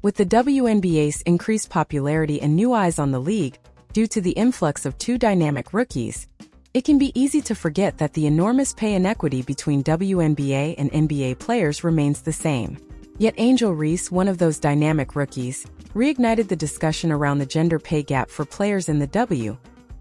With the WNBA's increased popularity and new eyes on the league, due to the influx of two dynamic rookies, it can be easy to forget that the enormous pay inequity between WNBA and NBA players remains the same. Yet Angel Reese, one of those dynamic rookies, reignited the discussion around the gender pay gap for players in the W,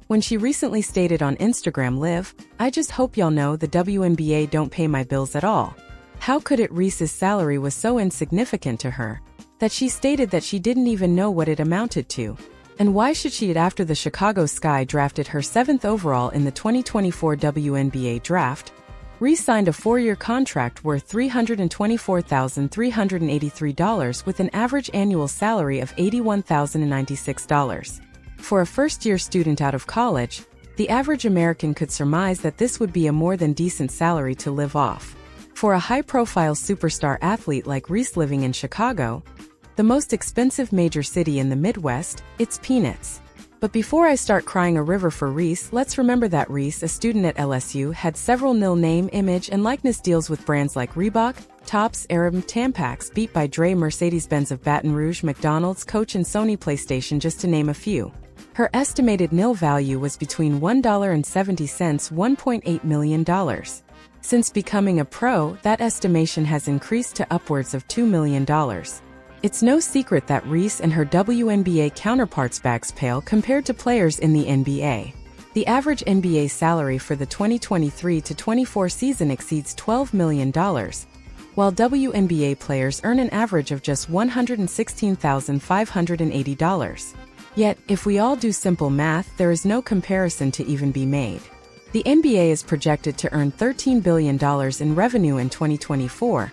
when she recently stated on Instagram Live, "I just hope y'all know the WNBA don't pay my bills at all." How could it? Reese's salary was so insignificant to her that she stated that she didn't even know what it amounted to. And why should she? After the Chicago Sky drafted her 7th overall in the 2024 WNBA draft, Reese signed a 4-year contract worth $324,383 with an average annual salary of $81,096. For a first-year student out of college, the average American could surmise that this would be a more than decent salary to live off. For a high-profile superstar athlete like Reese living in Chicago, the most expensive major city in the Midwest, it's peanuts. But before I start crying a river for Reese, let's remember that Reese, a student at LSU, had several name, image, and likeness deals with brands like Reebok, Topps, Arab, Tampax, Beat by Dre, Mercedes-Benz of Baton Rouge, McDonald's, Coach, and Sony PlayStation, just to name a few. Her estimated nil value was between $1.70 and $1.8 million. Since becoming a pro, that estimation has increased to upwards of $2 million. It's no secret that Reese and her WNBA counterparts bags pale compared to players in the NBA. The average NBA salary for the 2023-24 season exceeds $12 million, while WNBA players earn an average of just $116,580. Yet, if we all do simple math, there is no comparison to even be made. The NBA is projected to earn $13 billion in revenue in 2024,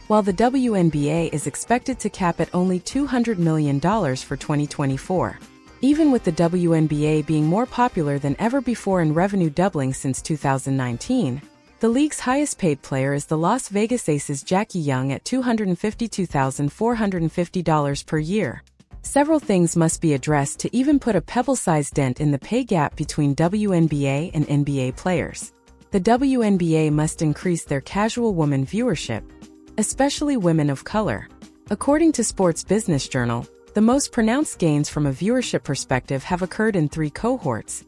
while the WNBA is expected to cap at only $200 million for 2024. Even with the WNBA being more popular than ever before and revenue doubling since 2019, the league's highest-paid player is the Las Vegas Aces' Jackie Young at $252,450 per year. Several things must be addressed to even put a pebble-sized dent in the pay gap between WNBA and NBA players. The WNBA must increase their casual woman viewership, especially women of color. According to Sports Business Journal, the most pronounced gains from a viewership perspective have occurred in 3 cohorts: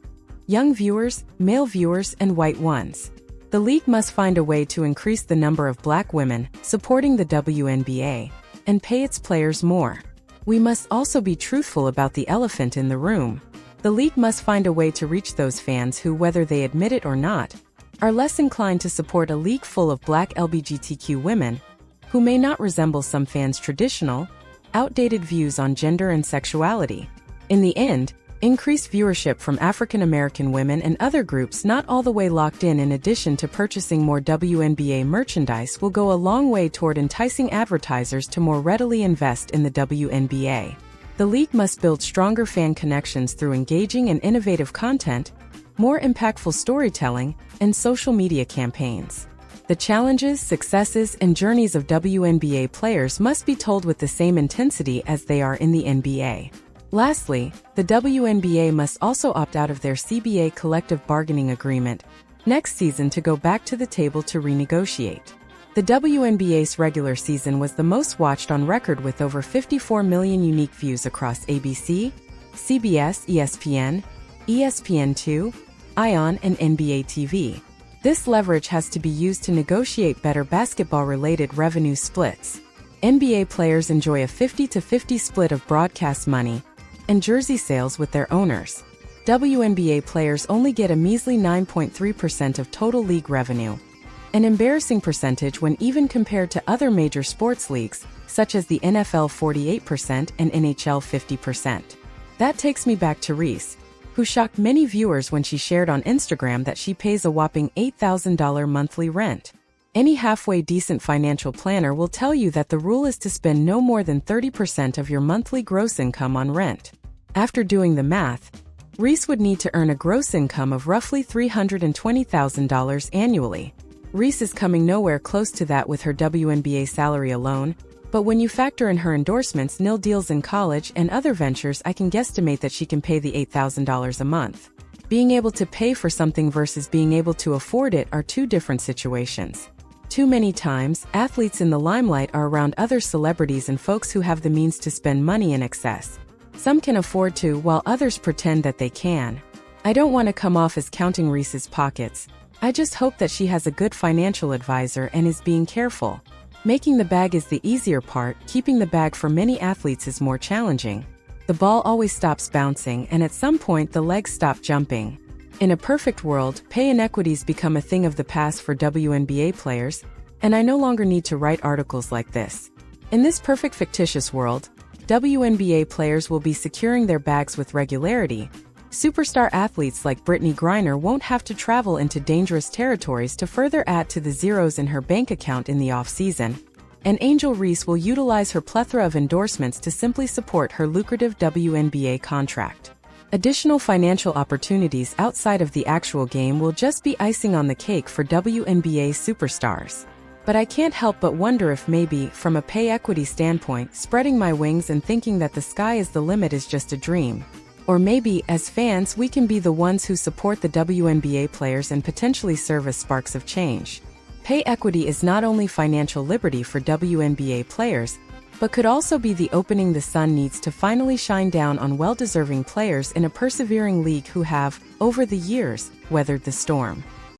young viewers, male viewers, and white ones. The league must find a way to increase the number of black women supporting the WNBA and pay its players more. We must also be truthful about the elephant in the room. The league must find a way to reach those fans who, whether they admit it or not, are less inclined to support a league full of black LGBTQ women who may not resemble some fans' traditional, outdated views on gender and sexuality. In the end, increased viewership from African American women and other groups not all the way locked in addition to purchasing more WNBA merchandise, will go a long way toward enticing advertisers to more readily invest in the WNBA. The league must build stronger fan connections through engaging and innovative content, more impactful storytelling, and social media campaigns. The challenges, successes, and journeys of WNBA players must be told with the same intensity as they are in the NBA. Lastly, the WNBA must also opt out of their CBA collective bargaining agreement next season to go back to the table to renegotiate. The WNBA's regular season was the most watched on record with over 54 million unique views across ABC, CBS, ESPN, ESPN2, ION, and NBA TV. This leverage has to be used to negotiate better basketball-related revenue splits. NBA players enjoy a 50-50 split of broadcast money and jersey sales with their owners. WNBA players only get a measly 9.3% of total league revenue, an embarrassing percentage when even compared to other major sports leagues, such as the NFL 48% and NHL 50%. That takes me back to Reese, who shocked many viewers when she shared on Instagram that she pays a whopping $8,000 monthly rent. Any halfway decent financial planner will tell you that the rule is to spend no more than 30% of your monthly gross income on rent. After doing the math, Reese would need to earn a gross income of roughly $320,000 annually. Reese is coming nowhere close to that with her WNBA salary alone, but when you factor in her endorsements, nil deals in college, and other ventures, I can guesstimate that she can pay the $8,000 a month. Being able to pay for something versus being able to afford it are two different situations. Too many times, athletes in the limelight are around other celebrities and folks who have the means to spend money in excess. Some can afford to, while others pretend that they can. I don't want to come off as counting Reese's pockets. I just hope that she has a good financial advisor and is being careful. Making the bag is the easier part, keeping the bag for many athletes is more challenging. The ball always stops bouncing, and at some point the legs stop jumping. In a perfect world, pay inequities become a thing of the past for WNBA players, and I no longer need to write articles like this. In this perfect fictitious world, WNBA players will be securing their bags with regularity. Superstar athletes like Brittany Griner won't have to travel into dangerous territories to further add to the zeros in her bank account in the off-season. And Angel Reese will utilize her plethora of endorsements to simply support her lucrative WNBA contract. Additional financial opportunities outside of the actual game will just be icing on the cake for WNBA superstars. But I can't help but wonder if maybe, from a pay equity standpoint, spreading my wings and thinking that the sky is the limit is just a dream. Or maybe, as fans, we can be the ones who support the WNBA players and potentially serve as sparks of change. Pay equity is not only financial liberty for WNBA players, but could also be the opening the sun needs to finally shine down on well-deserving players in a persevering league who have, over the years, weathered the storm.